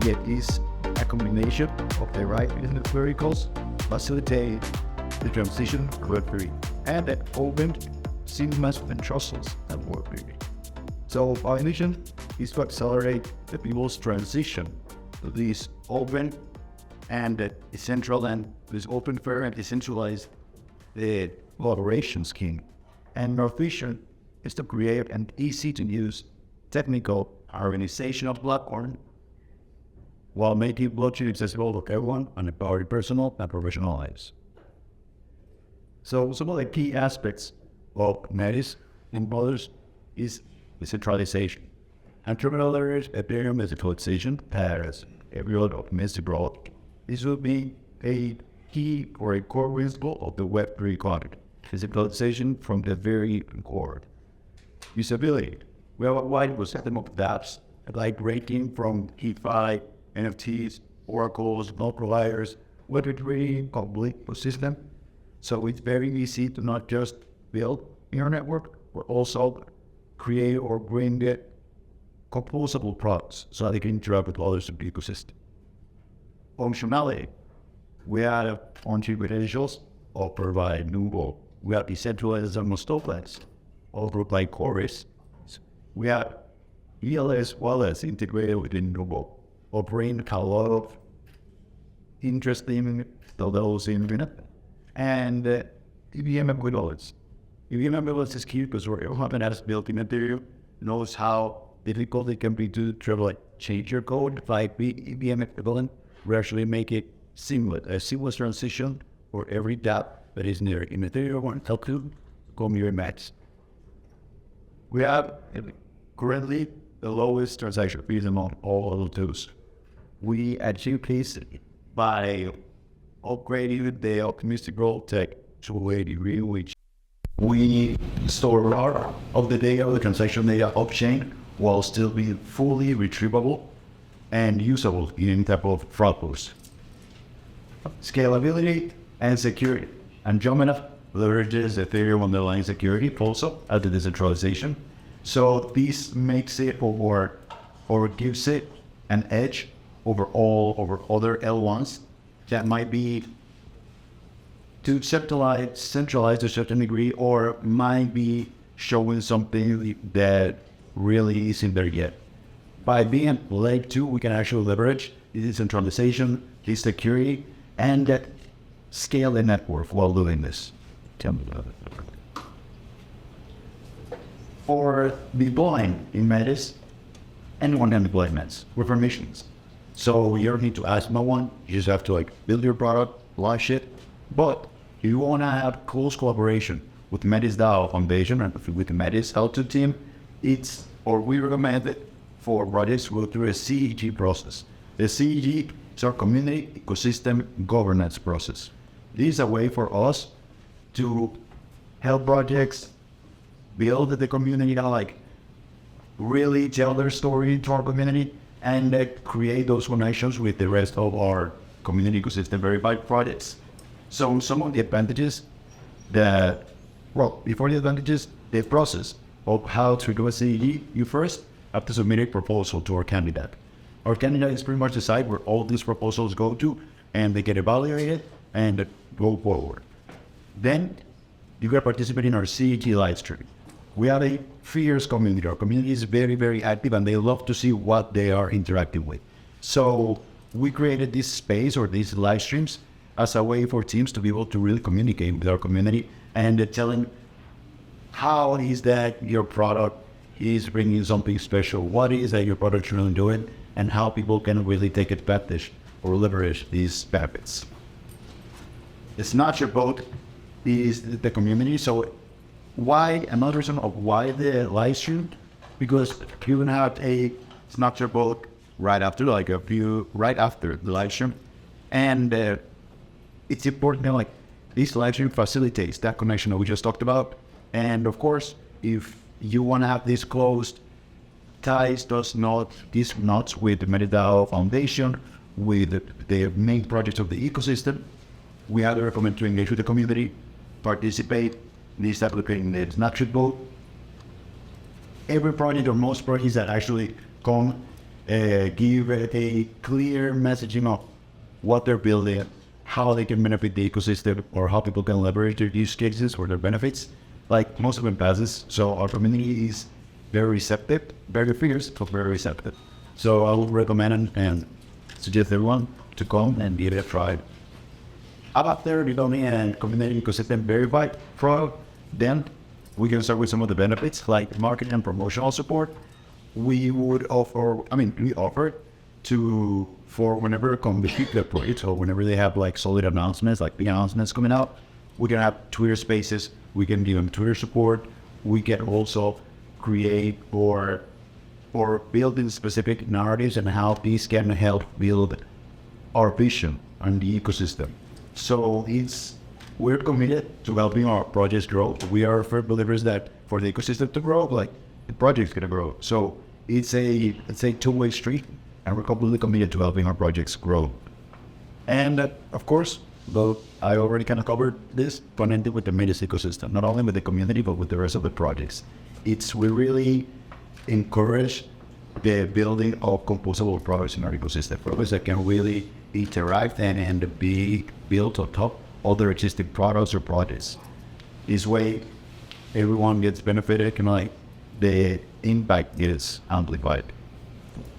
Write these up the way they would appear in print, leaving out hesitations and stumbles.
yet is a combination of the right business verticals facilitate the transition to Web3 and that open, seamless, and trustless at Web3. So our mission is to accelerate the people's transition to this open and decentral and this open, fair, and decentralized collaboration scheme. And our vision is to create an easy-to-use technical organizational platform while making blockchain accessible to everyone and empowering personal and professional lives. So some of the key aspects of Metis and others is decentralization. And terminal layers, Ethereum decentralization, as every other of Metis Buidl. This will be a key or a core principle of the Web3 economy. Decentralization from the very core. Usability. We have a wide spectrum of dApps like ranging from DeFi, NFTs, oracles, node providers, Web3 complete ecosystem. So it's very easy to not just build your network, but also create or bring it composable products so they can interact with others in the ecosystem. Functionality. We have on-chain credentials or provide Nubo. We have decentralized almost tokens or group like Chorus. We have ELS wallets integrated within Nubo, offering a lot of interesting those in and EVM wallets. EVM wallets is key because everyone has built in Ethereum knows how difficult it can be to change your code like EVM equivalent. We actually make it seamless, a seamless transition for every dApp that is near in Ethereum or L2 come your Metis. We have currently the lowest transaction fees among all L2s. We achieve this by upgrading the optimistic growth tech to a degree which we store a lot of the data, the transaction data off-chain, while still being fully retrievable and usable in any type of fraud post. Scalability and security. Andromeda leverages Ethereum underlying security also at the decentralization. So this makes it or gives it an edge over other L1s that might be too centralized to a certain degree or might be showing something that really isn't there yet. By being layer 2, we can actually leverage the decentralization, the security, and scale the network while doing this. For deploying in Metis, anyone can deploy Metis with permissions. So you don't need to ask no one, you just have to build your product, launch it. But you want to have close collaboration with MetisDAO Foundation and with the Metis L2 team, we recommend it for projects go through a CEG process. The CEG is our community ecosystem governance process. This is a way for us to help projects build the community, really tell their story to our community and create those connections with the rest of our community ecosystem verified projects. So some of the advantages before the advantages, the process of how to do a CEG, you first have to submit a proposal to our candidate. Our candidate is pretty much the site where all these proposals go to and they get evaluated and go forward. Then you can participate in our CEG live stream. We have a fierce community. Our community is very, very active and they love to see what they are interacting with. So we created this space or these live streams as a way for teams to be able to really communicate with our community and telling how is that your product is bringing something special, what is that your product is really doing, and how people can really take advantage or leverage these benefits. It's not your boat, is the community. So why, another reason of why the live stream, because you can have a Snap Your Boat right after, right after the live stream. And it's important, this live stream facilitates that connection that we just talked about. And of course, if you want to have this closed ties, these knots with the MetisDAO Foundation, with the main projects of the ecosystem, we highly recommend to engage with the community, participate in this type of creating the Snapshot Boat. Every project or most projects that actually come give a clear messaging of what they're building, how they can benefit the ecosystem, or how people can leverage their use cases or their benefits. Like most of them passes. So our community is very receptive, very fierce, but very receptive. So I would recommend and suggest everyone to come and give it a try. After becoming a community ecosystem verified product, then we can start with some of the benefits like marketing and promotional support. We offer for whenever complete the project, or whenever they have like solid announcements, like big announcements coming out, we can have Twitter spaces, we can give them Twitter support, we can also create or building specific narratives and how these can help build our vision on the ecosystem. So we're committed to helping our projects grow. We are firm believers that for the ecosystem to grow, like the project's gonna grow. So it's a two-way street, and we're completely committed to helping our projects grow. And of course, though I already kind of covered this, connected with the Metis ecosystem, not only with the community, but with the rest of the projects. We really encourage the building of composable products in our ecosystem, products that can really interact and be built on top of their existing products or projects. This way, everyone gets benefited, and like the impact is amplified.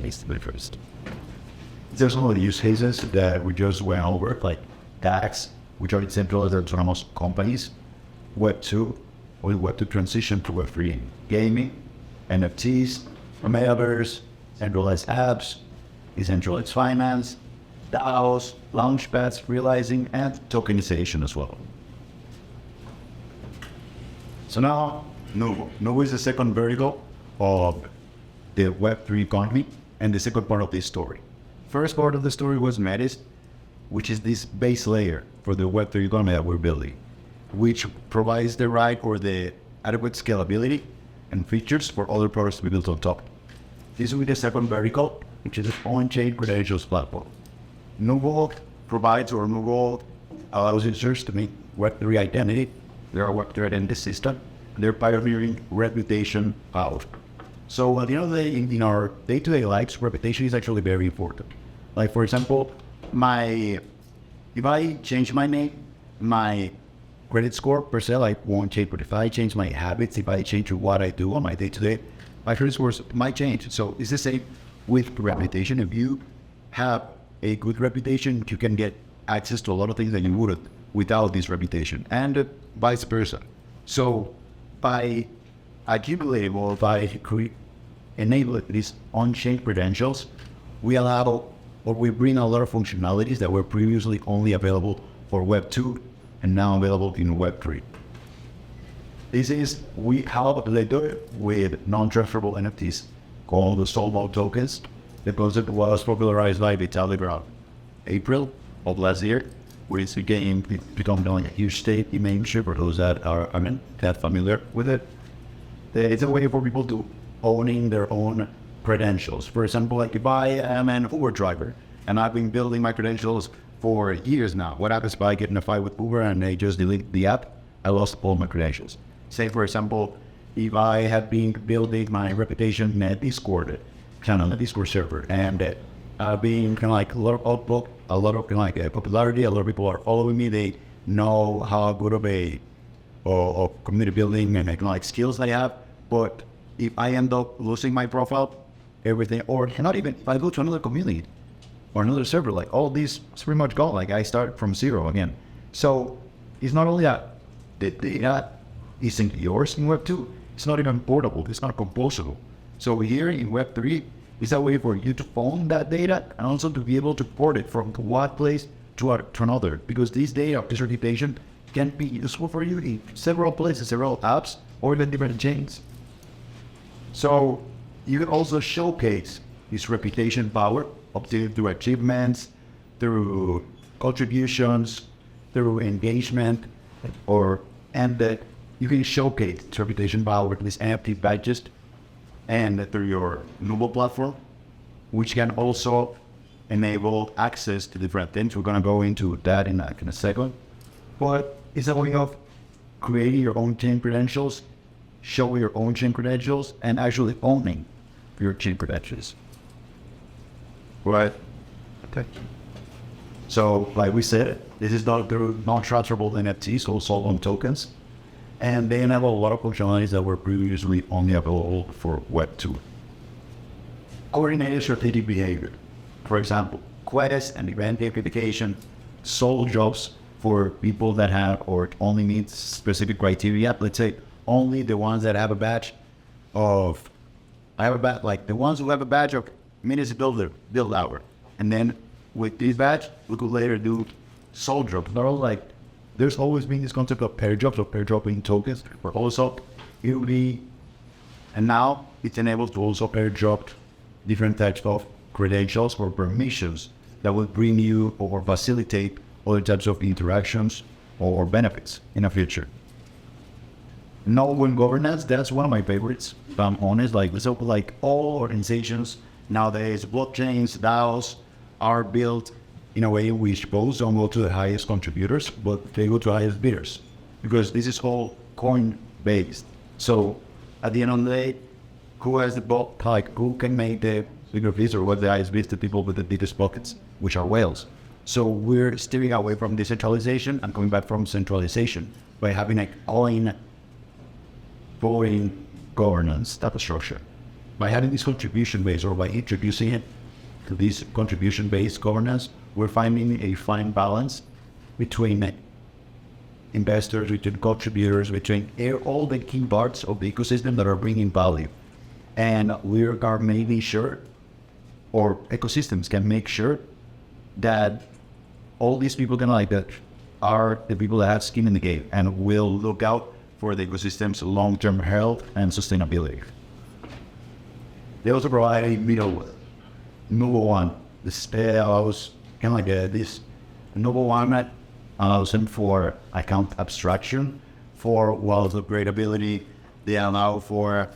Needs to be first. There's some of the use cases that we just went over, like tax, which are decentralized autonomous companies, Web2, or Web2 transition to Web3, gaming, NFTs, metaverse, centralized apps, decentralized finance, DAOs, launchpads, realizing, and tokenization as well. So now, Nuvo. Nuvo is the second vertical of the Web3 economy and the second part of this story. First part of the story was Metis, which is this base layer for the Web3 economy that we're building, which provides the right or the adequate scalability and features for other products to be built on top. This will be the second vertical, which is an on-chain credentials platform. Nuvo allows users to make Web3 identity. They're a Web3 identity system. They're pioneering reputation out. So at the end of the day, in our day-to-day lives, reputation is actually very important. Like for example, if I change my name, my credit score per se, like won't change. But if I change my habits, if I change what I do on my day-to-day, my credit scores might change. So it's the same with reputation. If you have a good reputation, you can get access to a lot of things that you wouldn't without this reputation, and vice versa. So by accumulating or by enabling these on-chain credentials, we bring a lot of functionalities that were previously only available for Web 2 and now available in Web 3. How they do it with non-transferable NFTs called the Soulmode tokens. The concept was popularized by Vitalik around April of last year, where it become like a huge state in mainstream for those that are that familiar with it. It's a way for people to owning their own credentials. For example, like if I am an Uber driver and I've been building my credentials for years now, what happens if I get in a fight with Uber and they just delete the app? I lost all my credentials. Say for example, if I have been building my reputation in a Discord channel, a Discord server, and being kind of like a lot of outlook, a lot of kind of like popularity, a lot of people are following me, they know how good of a community building and kind of like skills I have. But if I end up losing my profile, everything, or not even if I go to another community or another server, like all these is pretty much gone. Like I start from zero again. So it's not only that the data isn't yours in Web 2, it's not even portable, it's not composable. So here in Web 3, it's a way for you to own that data and also to be able to port it from one place to another, because this data, this reputation, can be useful for you in several places, several apps, or even different chains. So you can also showcase this reputation power obtained through achievements, through contributions, through engagement, and that you can showcase this reputation power with these NFT badges and through your Nuvo platform, which can also enable access to different things. We're gonna go into that in a second. But it's a way of creating your own chain credentials, showing your own chain credentials, and actually owning your chain credentials. Right. Okay. So, like we said, this is they're non-transferable NFTs, so sold on tokens, and they enable a lot of functionalities that were previously only available for Web2. Coordinated strategic behavior. For example, quest and event gamification, sold jobs for people that have or only meet specific criteria. Let's say only the ones that have a badge of, like the ones who have a badge of Metis Buidl Hour. And then with this badge, we could later do sold jobs. Not all like, there's always been this concept of pair jobs or pair dropping tokens, but also it will be, and now it's enabled to also pair drop different types of credentials or permissions that will bring you or facilitate other types of interactions or benefits in the future. Knowledge governance, that's one of my favorites, if I'm honest. Like all organizations nowadays, blockchains, DAOs are built in a way in which both don't go to the highest contributors, but they go to the highest bidders, because this is all coin based. So at the end of the day, who has the bulk, like who can make the bigger fees, or what the highest bids, the people with the deepest pockets, which are whales. So we're steering away from decentralization and coming back from centralization by having a coin governance data structure. By having this contribution base, or by introducing it to this contribution based governance, we're finding a fine balance between investors, between contributors, between all the key parts of the ecosystem that are bringing value. And we are making sure, or ecosystems can make sure, that all these people that are the people that have skin in the game and will look out for the ecosystem's long-term health and sustainability. They also provide a middleware. Number one, this allows kind of like this number one that allows them for account abstraction, for wallet upgradability. They allow for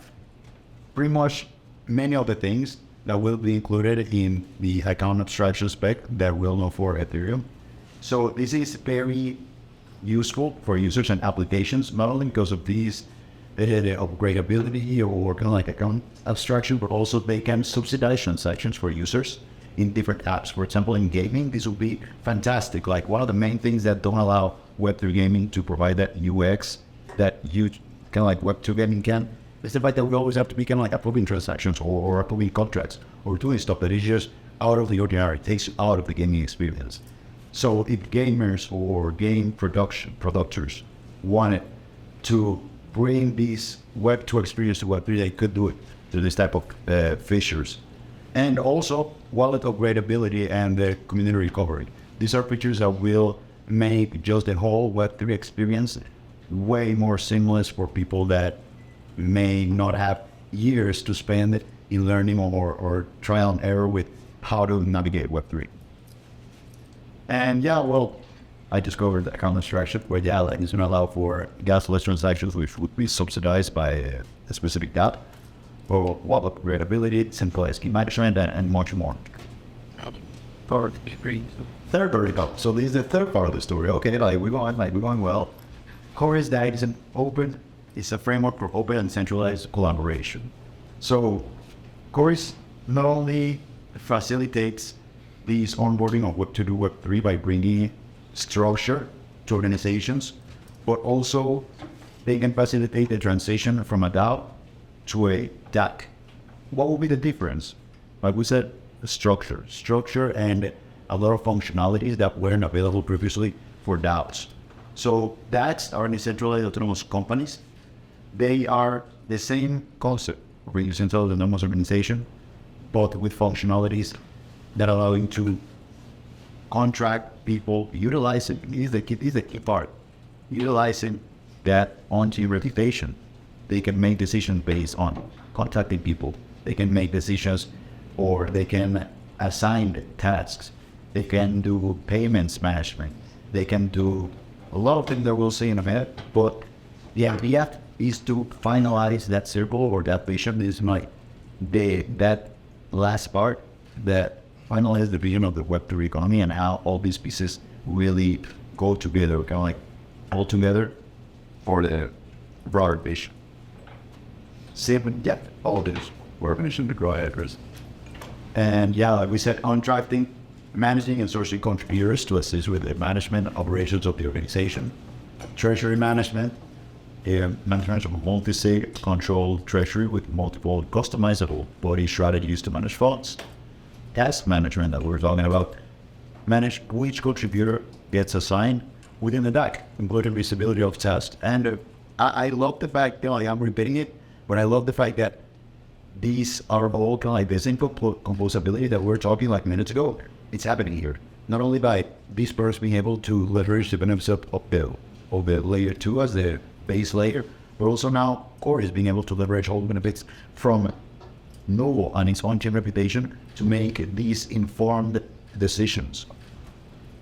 pretty much many of the things that will be included in the account abstraction spec that we'll know for Ethereum. So this is very useful for users and applications, not only because of these the upgradability or kind of like account abstraction, but also they can subsidize transactions for users in different apps. For example, in gaming, this would be fantastic. Like one of the main things that don't allow Web3 gaming to provide that UX that you kind of like Web2 gaming can, is the fact that we always have to be kind of like approving transactions or approving contracts or doing stuff that is just out of the ordinary, it takes you out of the gaming experience. So if gamers or game producers wanted to bring this Web2 experience to Web3, they could do it through this type of features. And also wallet upgradability and the community recovery. These are features that will make just the whole Web3 experience way more seamless for people that may not have years to spend in learning or trial and error with how to navigate Web3. And yeah, well, I discovered the account abstraction where the ally is going to allow for gasless transactions which would be subsidized by a specific DApp, or wallet upgradability, centralized key management, and much more. Third vertical. So this is the third part of the story. Okay, we're going well. Core is that it's a framework for open and centralized collaboration. So Core not only facilitates this onboarding of Web2 to Web3 by bringing structure to organizations, but also they can facilitate the transition from a DAO to a DAC. What will be the difference? Like we said, structure and a lot of functionalities that weren't available previously for DAOs. So DACs are decentralized autonomous companies. They are the same concept of a decentralized autonomous organization, but with functionalities that allow you to contract people, utilizing is the key part. Utilizing that on-chain reputation, they can make decisions based on contacting people. They can make decisions, or they can assign tasks. They can do payments management. They can do a lot of things that we'll see in a minute. But the idea is to finalize that circle or that vision. Is that last part that finalize the vision of the Web3 economy and how all these pieces really go together, kind of like all together for the broader vision. Same, yeah, all this. We're finishing the grow address. And yeah, like we said, contracting, managing and sourcing contributors to assist with the management operations of the organization, treasury management, management of multi-sig controlled treasury with multiple customizable body strategies to manage funds, task management that we're talking about, manage which contributor gets assigned within the DAC, including visibility of tasks. And I love the fact, I'm repeating it, but I love the fact that these are all kind of like this composability that we're talking like minutes ago. It's happening here. Not only by these persons being able to leverage the benefits of the layer 2 as the base layer, but also now Core is being able to leverage all the benefits from Novo and its on-chain reputation to make these informed decisions.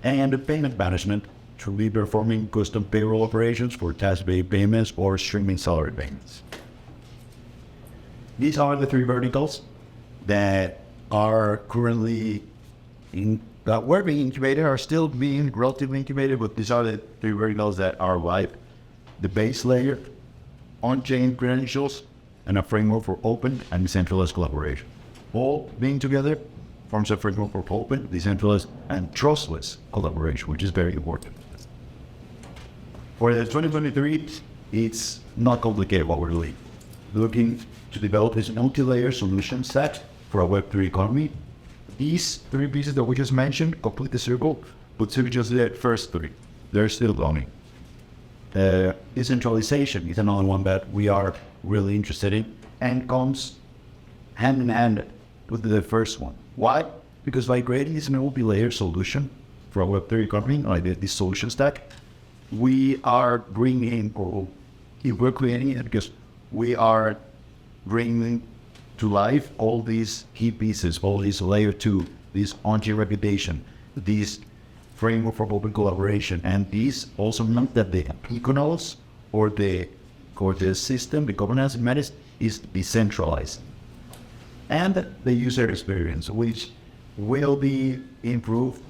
And the payment management to be performing custom payroll operations for task-based payments or streaming salary payments. These are the three verticals that are currently were being incubated, are still being relatively incubated, but these are the three verticals that are live. The base layer, on-chain credentials, and a framework for open and decentralized collaboration. All being together forms a framework for open, decentralized, and trustless collaboration, which is very important. For the 2023, it's not complicated what we're doing. Looking to develop this multi-layer solution set for a Web3 economy. These three pieces that we just mentioned complete the circle, but so just the first three. They're still coming. Decentralization is another one that we are really interested in and comes hand in hand with the first one. Why? Because by creating this multi-layer solution for a Web3 economy, like this solution stack, we are bringing, or if we're creating it, because we are bringing to life all these key pieces, all these layer 2, this on-chain reputation, these framework for open collaboration, and these also meant that the economics or the system, the governance in Metis is decentralized. And the user experience, which will be improved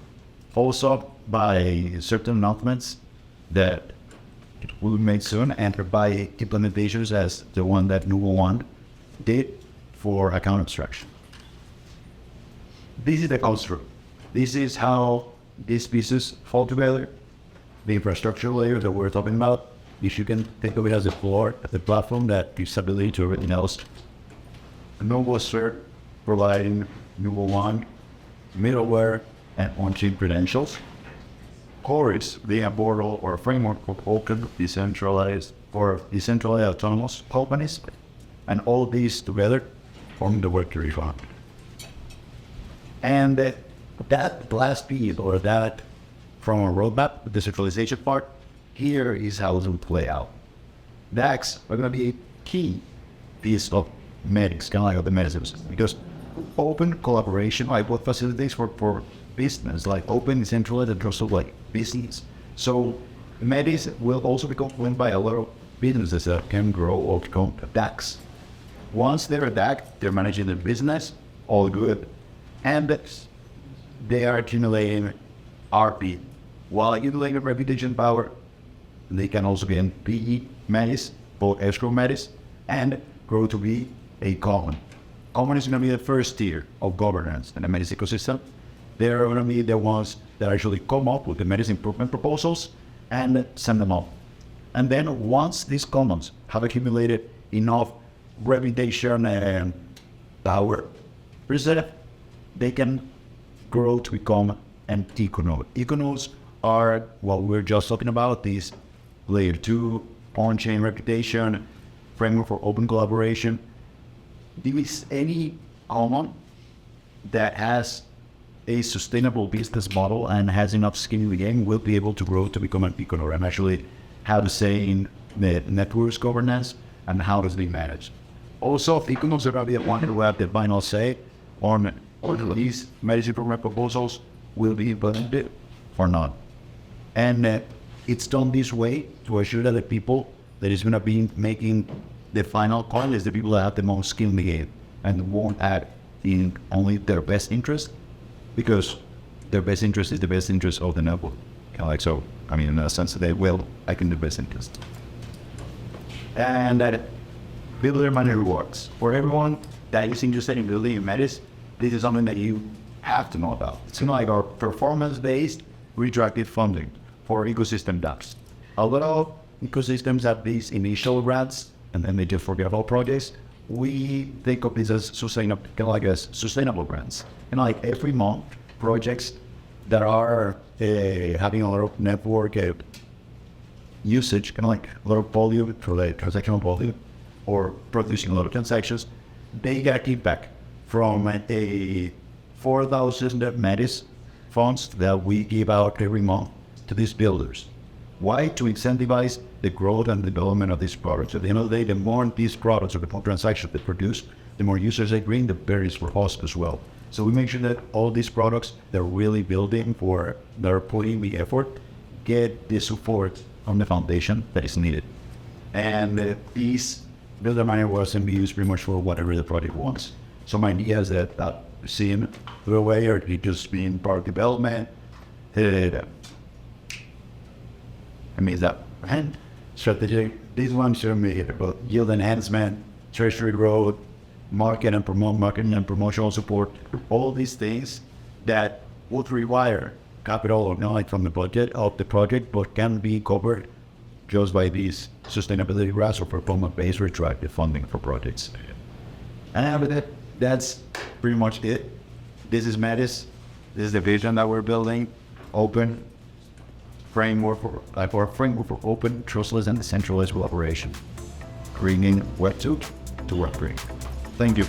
also by certain announcements that will be made soon, and by implementations as the one that Nuvo One did for account abstraction. This is the construct. This is how these pieces fall together. The infrastructure layer that we're talking about, if you can think of it as a floor, the platform that gives ability to everything else. Nuvo Cert providing Nuvo One middleware and on-chain credentials. Core is the portal or framework for open, decentralized, or decentralized autonomous companies, and all these together form the Web3 economy. And that last piece, or that from a roadmap, the decentralization part, here is how it will play out. DACs are going to be a key piece of Metis, kind of like of the Metis, because open collaboration, like what facilitates for business, like open, decentralized, and trusted like business. So Metis will also be complemented by a lot of businesses that can grow or become DACs. Once they're a DAC, they're managing their business, all good, and they are accumulating RP. While accumulating reputation power, they can also be in PE Metis, both escrow Metis, and grow to be a common. Common is going to be the first tier of governance in the Metis ecosystem. They're going to be the ones that actually come up with the Metis improvement proposals and send them up. And then once these commons have accumulated enough reputation and power, they can grow to become an econode. Econodes are what we're just talking about, these layer 2 on-chain reputation, framework for open collaboration. There is any common that has a sustainable business model and has enough skin in the game will be able to grow to become an econode, and actually how to say in the network's governance and how does it be managed. Also, econodes are going to be the one who have the final say on these Metis improvement proposals will be implemented or not. And it's done this way to assure that the people that is going to be making the final call is the people that have the most skill in the game and won't act in only their best interest, because their best interest is the best interest of the network. Kind of like so, I mean, in a sense that they will act in the best interest. And that builder money rewards. For everyone that is interested in building Metis, this is something that you have to know about. It's like our performance-based retroactive funding for ecosystem dApps. A lot of ecosystems have these initial grants, and then they just forget about projects. We think of this as sustainable, sustainable grants. And like every month, projects that are having a lot of network usage, kind of like a lot of volume, transactional volume, or producing a lot of transactions, they get kickback from a 4,000 Metis funds that we give out every month to these builders. Why? To incentivize the growth and development of these products. At the end of the day, the more these products or the more transactions they produce, the more users they bring, the better it's for us as well. So we make sure that all these products they're really building for, they're putting the effort, get the support from the foundation that is needed. And these builder miner wasn't be used pretty much for whatever the project wants. So my idea is that seeing the way or it just being product development, that and strategic. These ones show me about yield enhancement, treasury growth, marketing and promotional support, all these things that would require capital or not from the budget of the project, but can be covered just by these sustainability grants or performance-based retroactive funding for projects. And after that, that's pretty much it. This is Metis. This is the vision that we're building. Open framework for open, trustless, and decentralized collaboration, bringing Web2 to Web3. Thank you.